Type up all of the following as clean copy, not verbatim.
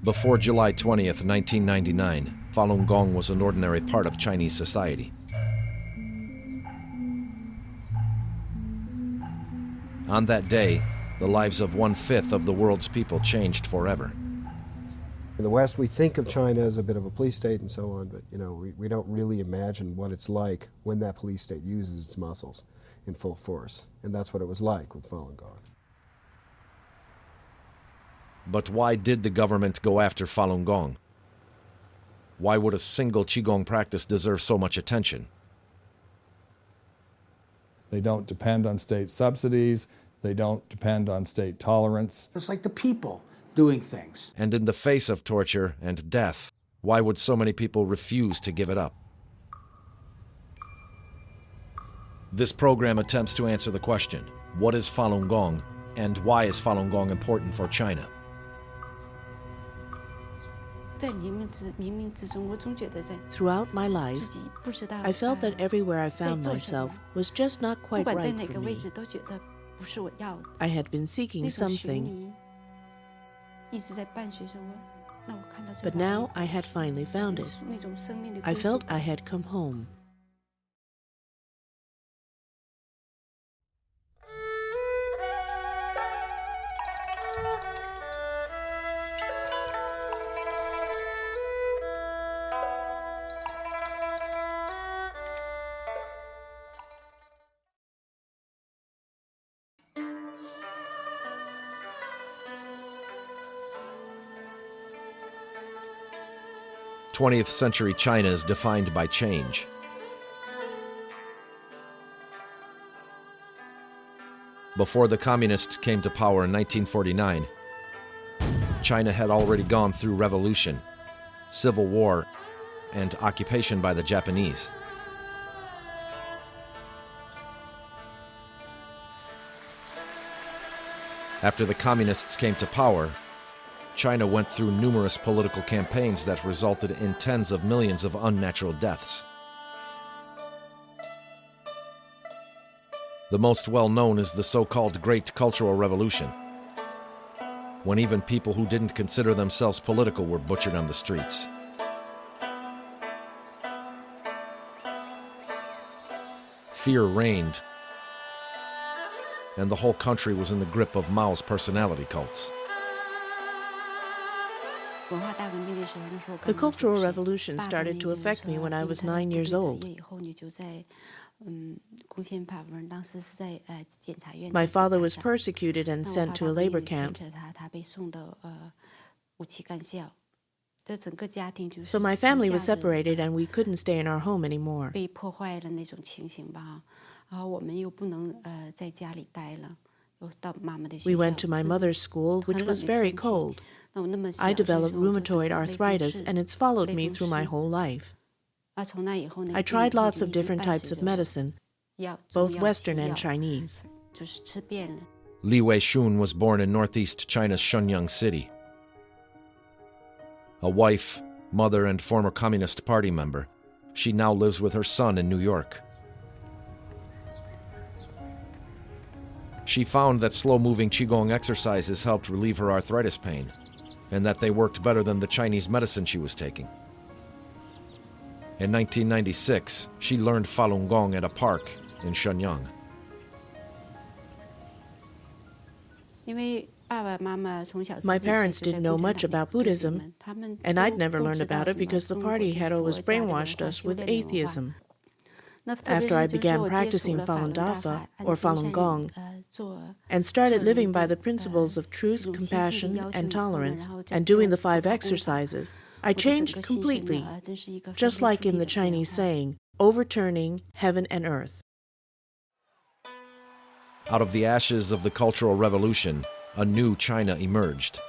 Before July 20th, 1999, Falun Gong was an ordinary part of Chinese society. On that day, the lives of 1/5 of the world's people changed forever. In the West, we think of China as a bit of a police state and so on, but we don't really imagine what it's like when that police state uses its muscles in full force. And that's what it was like with Falun Gong. But why did the government go after Falun Gong? Why would a single Qigong practice deserve so much attention? They don't depend on state subsidies. They don't depend on state tolerance. It's like the people doing things. And in the face of torture and death, why would so many people refuse to give it up? This program attempts to answer the question, what is Falun Gong, and why is Falun Gong important for China? Throughout my life, I felt that everywhere I found myself was just not quite right for me. I had been seeking something, but now I had finally found it. I felt I had come home. '20th century China is defined by change. Before the communists came to power in 1949, China had already gone through revolution, civil war, and occupation by the Japanese. After the communists came to power, China went through numerous political campaigns that resulted in tens of millions of unnatural deaths. The most well-known is the so-called Great Cultural Revolution, when even people who didn't consider themselves political were butchered on the streets. Fear reigned, and the whole country was in the grip of Mao's personality cults. The Cultural Revolution started to affect me when I was 9 years old. My father was persecuted and sent to a labor camp. So my family was separated and we couldn't stay in our home anymore. We went to my mother's school, which was very cold. I developed rheumatoid arthritis, and it's followed me through my whole life. I tried lots of different types of medicine, both Western and Chinese. Li Wei-shun was born in northeast China's Shenyang city. A wife, mother, and former Communist Party member, she now lives with her son in New York. She found that slow-moving Qigong exercises helped relieve her arthritis pain, and that they worked better than the Chinese medicine she was taking. In 1996, she learned Falun Gong at a park in Shenyang. My parents didn't know much about Buddhism, and I'd never learned about it because the party had always brainwashed us with atheism. After I began practicing Falun Dafa, or Falun Gong, and started living by the principles of truth, compassion, and tolerance, and doing the 5 exercises, I changed completely, just like in the Chinese saying, overturning heaven and earth. Out of the ashes of the Cultural Revolution, a new China emerged.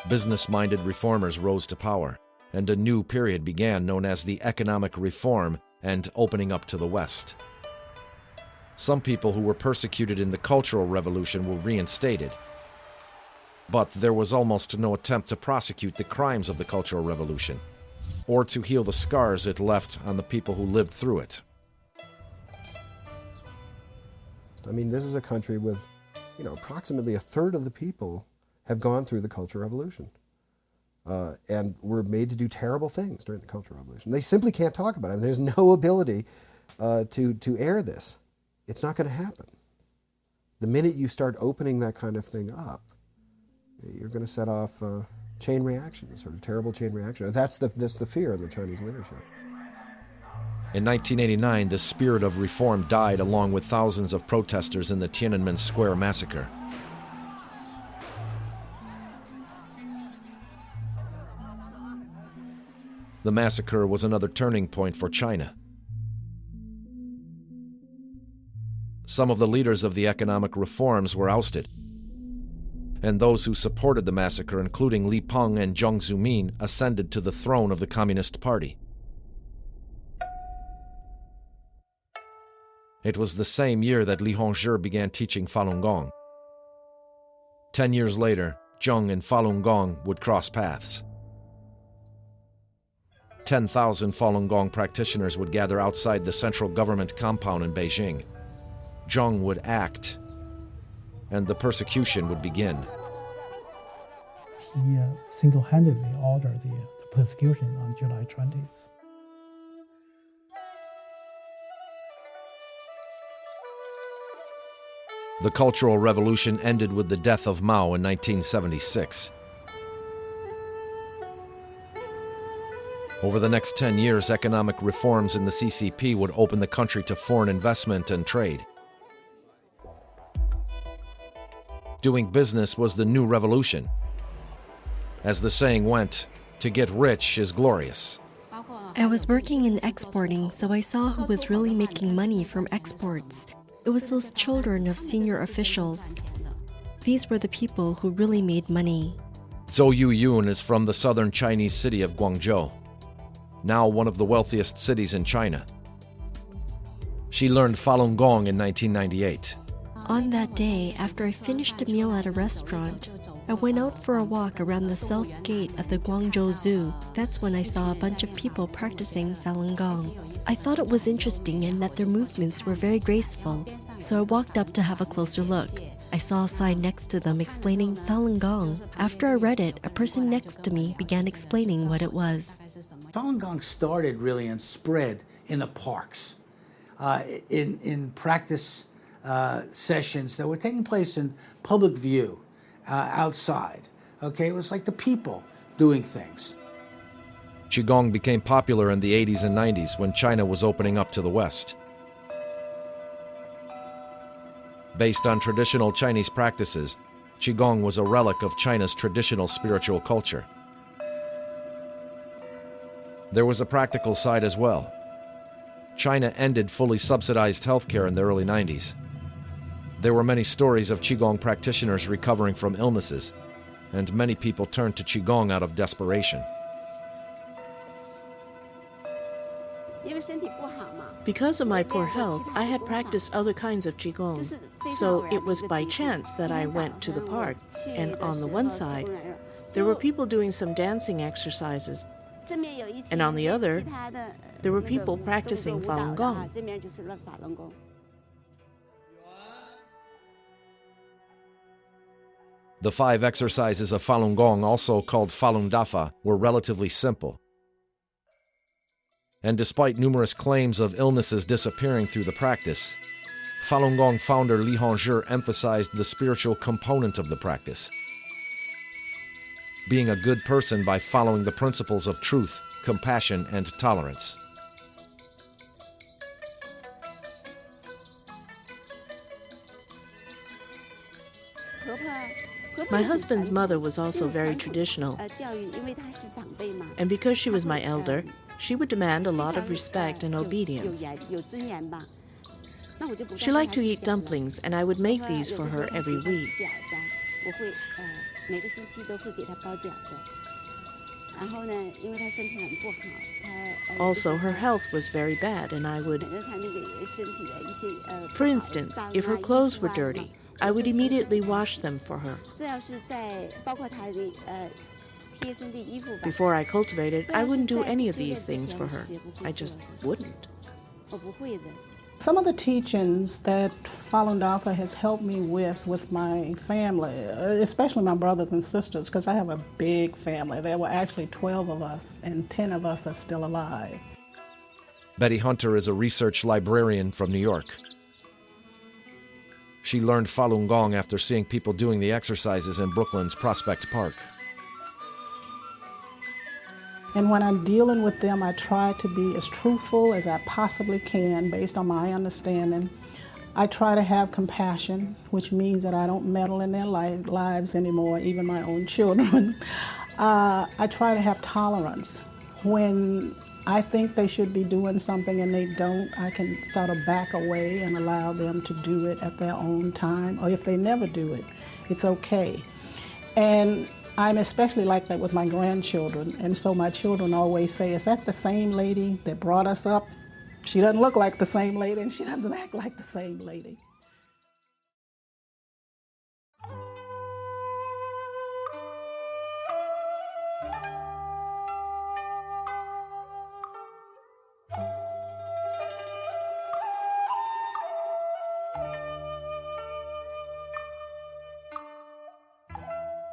Business-minded reformers rose to power, and a new period began known as the economic reform and opening up to the West. Some people who were persecuted in the Cultural Revolution were reinstated, but there was almost no attempt to prosecute the crimes of the Cultural Revolution, or to heal the scars it left on the people who lived through it. I mean, this is a country with, approximately 1/3 of the people have gone through the Cultural Revolution and were made to do terrible things during the Cultural Revolution. They simply can't talk about it. There's no ability to air this. It's not going to happen. The minute you start opening that kind of thing up, you're going to set off chain reaction, sort of terrible chain reaction. That's the fear of the Chinese leadership. In 1989, the spirit of reform died along with thousands of protesters in the Tiananmen Square massacre. The massacre was another turning point for China. Some of the leaders of the economic reforms were ousted, and those who supported the massacre, including Li Peng and Jiang Zemin, ascended to the throne of the Communist Party. It was the same year that Li Hongzhi began teaching Falun Gong. 10 years later, Zheng and Falun Gong would cross paths. 10,000 Falun Gong practitioners would gather outside the central government compound in Beijing. Zheng would act, and the persecution would begin. He single-handedly ordered the persecution on July 20th. The Cultural Revolution ended with the death of Mao in 1976. Over the next 10 years, economic reforms in the CCP would open the country to foreign investment and trade. Doing business was the new revolution. As the saying went, to get rich is glorious. I was working in exporting, so I saw who was really making money from exports. It was those children of senior officials. These were the people who really made money. Zhou Yuyun is from the southern Chinese city of Guangzhou, now one of the wealthiest cities in China. She learned Falun Gong in 1998. On that day, after I finished a meal at a restaurant, I went out for a walk around the south gate of the Guangzhou Zoo. That's when I saw a bunch of people practicing Falun Gong. I thought it was interesting and that their movements were very graceful, so I walked up to have a closer look. I saw a sign next to them explaining Falun Gong. After I read it, a person next to me began explaining what it was. Falun Gong started really and spread in the parks, in practice sessions that were taking place in public view, outside. Okay, it was like the people doing things. Qigong became popular in the 80s and 90s when China was opening up to the West. Based on traditional Chinese practices, Qigong was a relic of China's traditional spiritual culture. There was a practical side as well. China ended fully subsidized healthcare in the early 90s. There were many stories of Qigong practitioners recovering from illnesses, and many people turned to Qigong out of desperation. Because of my poor health, I had practiced other kinds of Qigong. So it was by chance that I went to the park, and on the one side, there were people doing some dancing exercises, and on the other, there were people practicing Falun Gong. The 5 exercises of Falun Gong, also called Falun Dafa, were relatively simple. And despite numerous claims of illnesses disappearing through the practice, Falun Gong founder Li Hongzhi emphasized the spiritual component of the practice. Being a good person by following the principles of truth, compassion, and tolerance. My husband's mother was also very traditional, and because she was my elder, she would demand a lot of respect and obedience. She liked to eat dumplings, and I would make these for her every week. Also, her health was very bad, and I would... For instance, if her clothes were dirty, I would immediately wash them for her. Before I cultivated, I wouldn't do any of these things for her. I just wouldn't. Some of the teachings that Falun Dafa has helped me with my family, especially my brothers and sisters, because I have a big family. There were actually 12 of us, and 10 of us are still alive. Betty Hunter is a research librarian from New York. She learned Falun Gong after seeing people doing the exercises in Brooklyn's Prospect Park. And when I'm dealing with them, I try to be as truthful as I possibly can based on my understanding. I try to have compassion, which means that I don't meddle in their lives anymore, even my own children. I try to have tolerance. When I think they should be doing something and they don't, I can sort of back away and allow them to do it at their own time, or if they never do it, it's okay. And I'm especially like that with my grandchildren, and so my children always say, is that the same lady that brought us up? She doesn't look like the same lady, and she doesn't act like the same lady.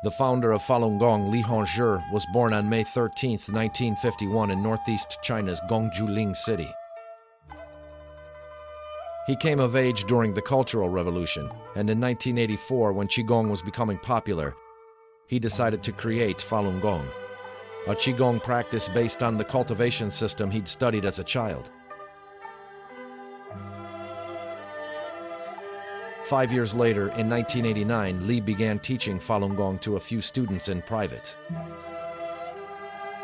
The founder of Falun Gong, Li Hongzhi, was born on May 13, 1951 in northeast China's Gongjuling city. He came of age during the Cultural Revolution, and in 1984, when Qigong was becoming popular, he decided to create Falun Gong, a Qigong practice based on the cultivation system he'd studied as a child. 5 years later, in 1989, Li began teaching Falun Gong to a few students in private.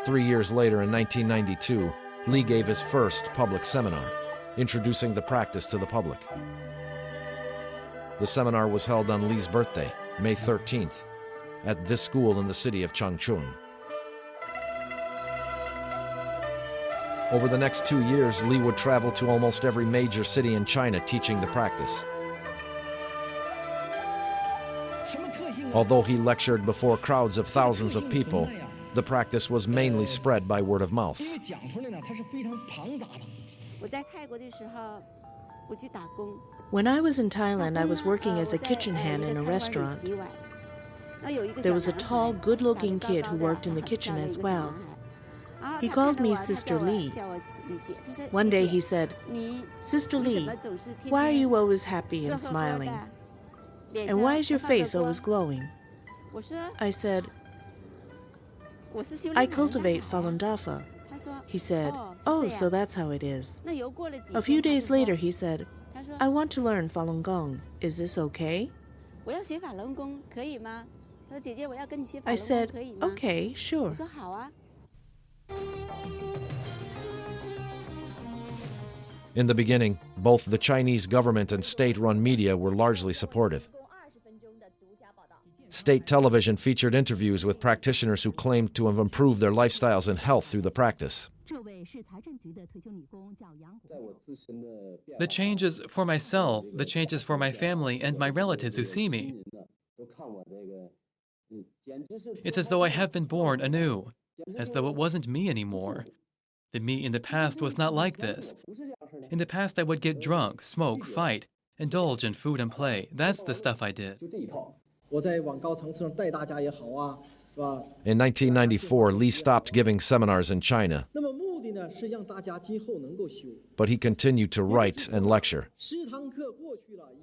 3 years later, in 1992, Li gave his first public seminar, introducing the practice to the public. The seminar was held on Li's birthday, May 13th, at this school in the city of Changchun. Over the next 2 years, Li would travel to almost every major city in China teaching the practice. Although he lectured before crowds of thousands of people, the practice was mainly spread by word of mouth. When I was in Thailand, I was working as a kitchen hand in a restaurant. There was a tall, good-looking kid who worked in the kitchen as well. He called me Sister Li. One day he said, "Sister Li, why are you always happy and smiling? And why is your face always glowing?" I said, "I cultivate Falun Dafa." He said, "Oh, so that's how it is." A few days later, he said, "I want to learn Falun Gong. Is this okay?" I said, "Okay, sure." In the beginning, both the Chinese government and state-run media were largely supportive. State television featured interviews with practitioners who claimed to have improved their lifestyles and health through the practice. The changes for myself, the changes for my family and my relatives who see me. It's as though I have been born anew, as though it wasn't me anymore. The me in the past was not like this. In the past, I would get drunk, smoke, fight, indulge in food and play. That's the stuff I did. In 1994, Li stopped giving seminars in China, but he continued to write and lecture.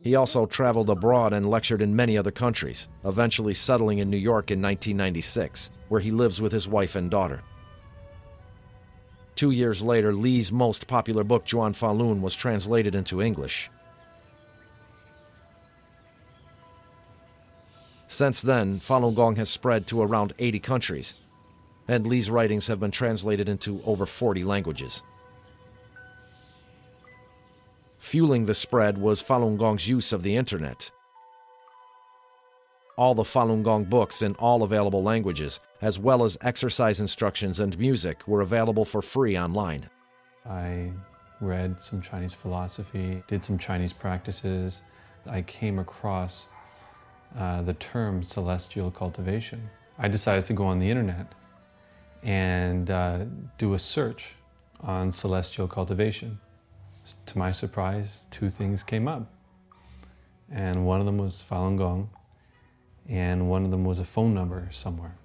He also traveled abroad and lectured in many other countries, eventually settling in New York in 1996, where he lives with his wife and daughter. 2 years later, Li's most popular book, Zhuan Falun, was translated into English. Since then, Falun Gong has spread to around 80 countries, and Li's writings have been translated into over 40 languages. Fueling the spread was Falun Gong's use of the internet. All the Falun Gong books in all available languages, as well as exercise instructions and music, were available for free online. I read some Chinese philosophy, did some Chinese practices. I came across the term celestial cultivation. I decided to go on the internet and do a search on celestial cultivation. To my surprise, two things came up. And one of them was Falun Gong, and one of them was a phone number somewhere.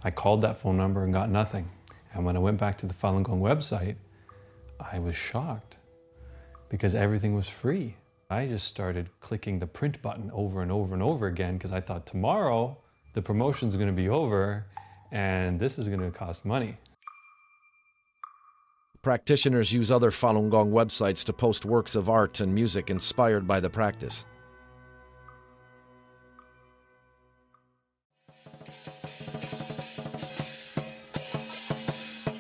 I called that phone number and got nothing. And when I went back to the Falun Gong website, I was shocked because everything was free. I just started clicking the print button over and over and over again because I thought tomorrow the promotion's going to be over and this is going to cost money. Practitioners use other Falun Gong websites to post works of art and music inspired by the practice.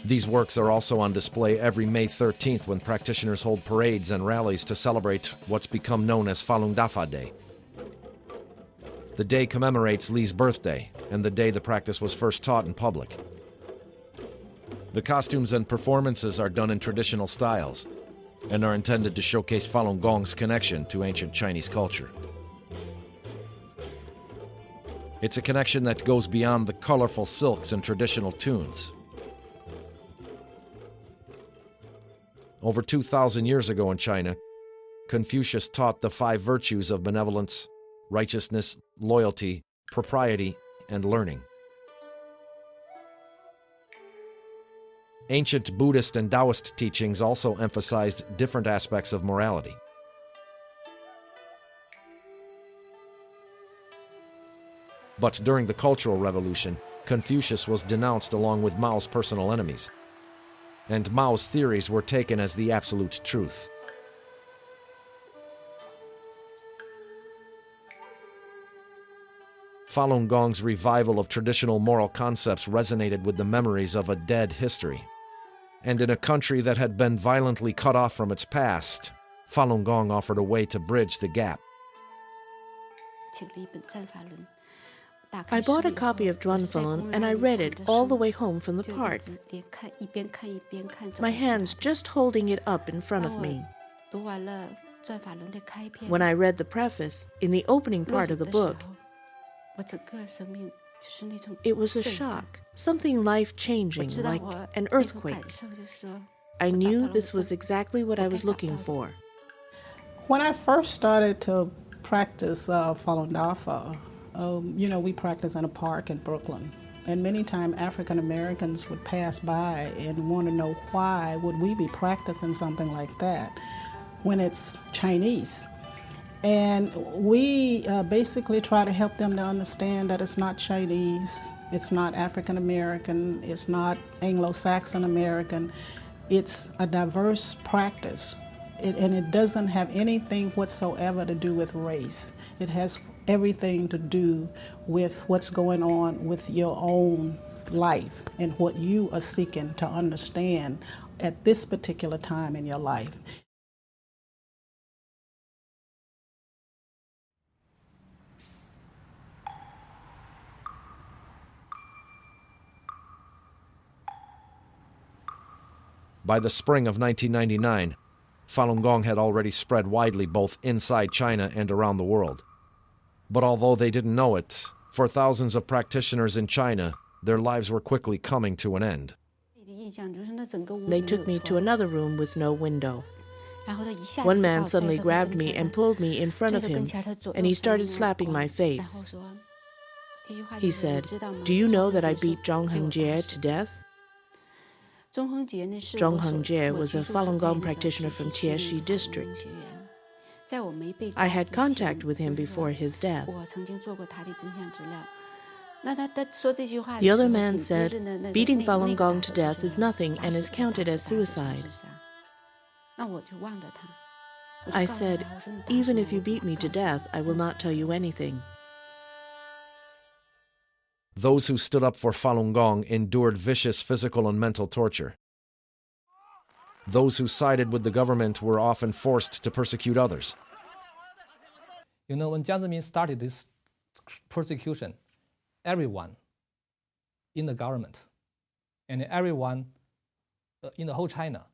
These works are also on display every May 13th when practitioners hold parades and rallies to celebrate what's become known as Falun Dafa Day. The day commemorates Li's birthday and the day the practice was first taught in public. The costumes and performances are done in traditional styles and are intended to showcase Falun Gong's connection to ancient Chinese culture. It's a connection that goes beyond the colorful silks and traditional tunes. Over 2,000 years ago in China, Confucius taught the 5 virtues of benevolence, righteousness, loyalty, propriety, and learning. Ancient Buddhist and Taoist teachings also emphasized different aspects of morality. But during the Cultural Revolution, Confucius was denounced along with Mao's personal enemies, and Mao's theories were taken as the absolute truth. Falun Gong's revival of traditional moral concepts resonated with the memories of a dead history. And in a country that had been violently cut off from its past, Falun Gong offered a way to bridge the gap. I bought a copy of Zhuan Falun and I read it all the way home from the park, my hands just holding it up in front of me. When I read the preface, in the opening part of the book, it was a shock, something life-changing, like an earthquake. I knew this was exactly what I was looking for. When I first started to practice Falun Dafa, we practice in a park in Brooklyn. And many times African Americans would pass by and want to know why would we be practicing something like that when it's Chinese. And we basically try to help them to understand that it's not Chinese, it's not African American, it's not Anglo-Saxon American. It's a diverse practice. And it doesn't have anything whatsoever to do with race. It has everything to do with what's going on with your own life and what you are seeking to understand at this particular time in your life. By the spring of 1999, Falun Gong had already spread widely both inside China and around the world. But although they didn't know it, for thousands of practitioners in China, their lives were quickly coming to an end. They took me to another room with no window. One man suddenly grabbed me and pulled me in front of him, and he started slapping my face. He said, "Do you know that I beat Zhang Hengjie to death?" Zhang Hengjie was a Falun Gong practitioner from Tieshi district. I had contact with him before his death. The other man said, "Beating Falun Gong to death is nothing and is counted as suicide." I said, "Even if you beat me to death, I will not tell you anything." Those who stood up for Falun Gong endured vicious physical and mental torture. Those who sided with the government were often forced to persecute others. When Jiang Zemin started this persecution, everyone in the government and everyone in the whole China,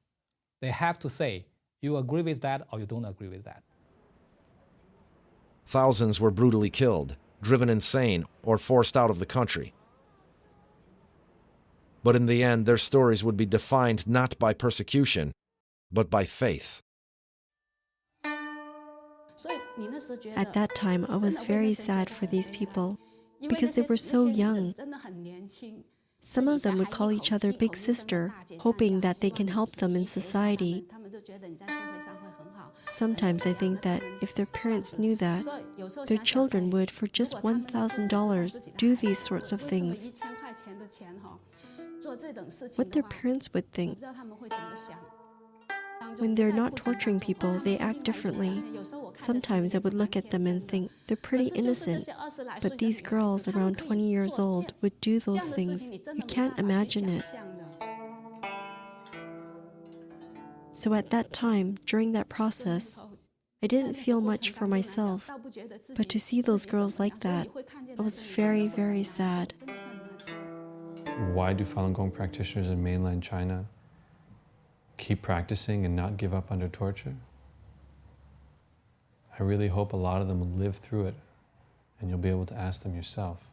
they have to say, you agree with that or you don't agree with that. Thousands were brutally killed, driven insane, or forced out of the country. But in the end, their stories would be defined not by persecution, but by faith. At that time, I was very sad for these people because they were so young. Some of them would call each other big sister, hoping that they can help them in society. Sometimes I think that if their parents knew that, their children would, for just $1,000, do these sorts of things. What their parents would think. When they're not torturing people, they act differently. Sometimes I would look at them and think they're pretty innocent, but these girls around 20 years old would do those things. You can't imagine it. So at that time, during that process, I didn't feel much for myself, but to see those girls like that, I was very, very sad. Why do Falun Gong practitioners in mainland China keep practicing and not give up under torture? I really hope a lot of them will live through it, and you'll be able to ask them yourself.